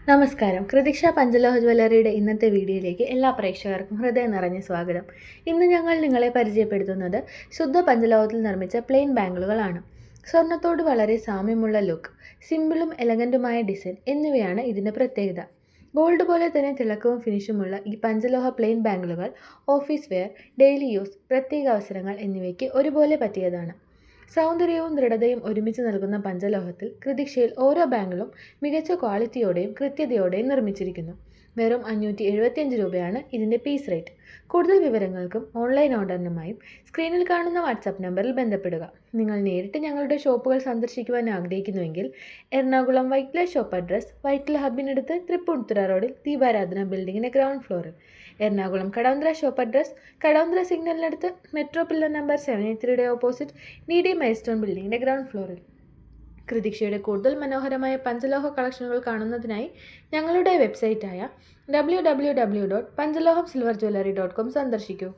നമസ്കാരം. കൃതിക്ഷ പഞ്ചലോഹ ജ്വല്ലറിയുടെ ഇന്നത്തെ വീഡിയോയിലേക്ക് എല്ലാ പ്രേക്ഷകർക്കും ഹൃദയം നിറഞ്ഞ സ്വാഗതം. ഇന്ന് ഞങ്ങൾ നിങ്ങളെ പരിചയപ്പെടുത്തുന്നത് ശുദ്ധ പഞ്ചലോഹത്തിൽ നിർമ്മിച്ച പ്ലെയിൻ ബാംഗിളുകളാണ്. സ്വർണ്ണത്തോട് വളരെ സാമ്യമുള്ള ലുക്ക്, സിമ്പിളും എലഗൻറ്റുമായ ഡിസൈൻ എന്നിവയാണ് ഇതിൻ്റെ പ്രത്യേകത. ഗോൾഡ് പോലെ തന്നെ തിളക്കവും ഫിനിഷുമുള്ള ഈ പഞ്ചലോഹ പ്ലെയിൻ ബാംഗിളുകൾ ഓഫീസ് വെയർ, ഡെയിലി യൂസ്, പ്രത്യേക അവസരങ്ങൾ എന്നിവയ്ക്ക് ഒരുപോലെ പറ്റിയതാണ്. സൗന്ദര്യവും ദൃഢതയും ഒരുമിച്ച് നൽകുന്ന പഞ്ചലോഹത്തിൽ കൃതിക്ഷയിൽ ഓരോ ബാംഗിളും മികച്ച ക്വാളിറ്റിയോടെയും കൃത്യതയോടെയും നിർമ്മിച്ചിരിക്കുന്നു. വെറും 575 രൂപയാണ് ഇതിൻ്റെ പീസ് റേറ്റ്. കൂടുതൽ വിവരങ്ങൾക്കും ഓൺലൈൻ ഓർഡറിനുമായും സ്ക്രീനിൽ കാണുന്ന വാട്സാപ്പ് നമ്പറിൽ ബന്ധപ്പെടുക. നിങ്ങൾ നേരിട്ട് ഞങ്ങളുടെ ഷോപ്പുകൾ സന്ദർശിക്കുവാൻ ആഗ്രഹിക്കുന്നുവെങ്കിൽ എറണാകുളം വൈറ്റ്ല ഷോപ്പ് അഡ്രസ് വൈറ്റ്ല ഹബിനടുത്ത് തൃപ്പൂണിത്തുറ റോഡിൽ ദീപാരാധന ബിൽഡിങ്ങിൻ്റെ ഗ്രൗണ്ട് ഫ്ലോറിൽ. എറണാകുളം കടവന്ത്ര ഷോപ്പ് അഡ്രസ് കടവന്ത്ര സിഗ്നലിനടുത്ത് metro pillar number 783 opposite DD milestone ബിൽഡിങ്ങിൻ്റെ ഗ്രൗണ്ട് ഫ്ലോറിൽ. കൃതിക്ഷയുടെ കൂടുതൽ മനോഹരമായ പഞ്ചലോഹ കളക്ഷനുകൾ കാണുന്നതിനായി ഞങ്ങളുടെ വെബ്സൈറ്റായ www.panchalohamsilverjewelry.com സന്ദർശിക്കൂ.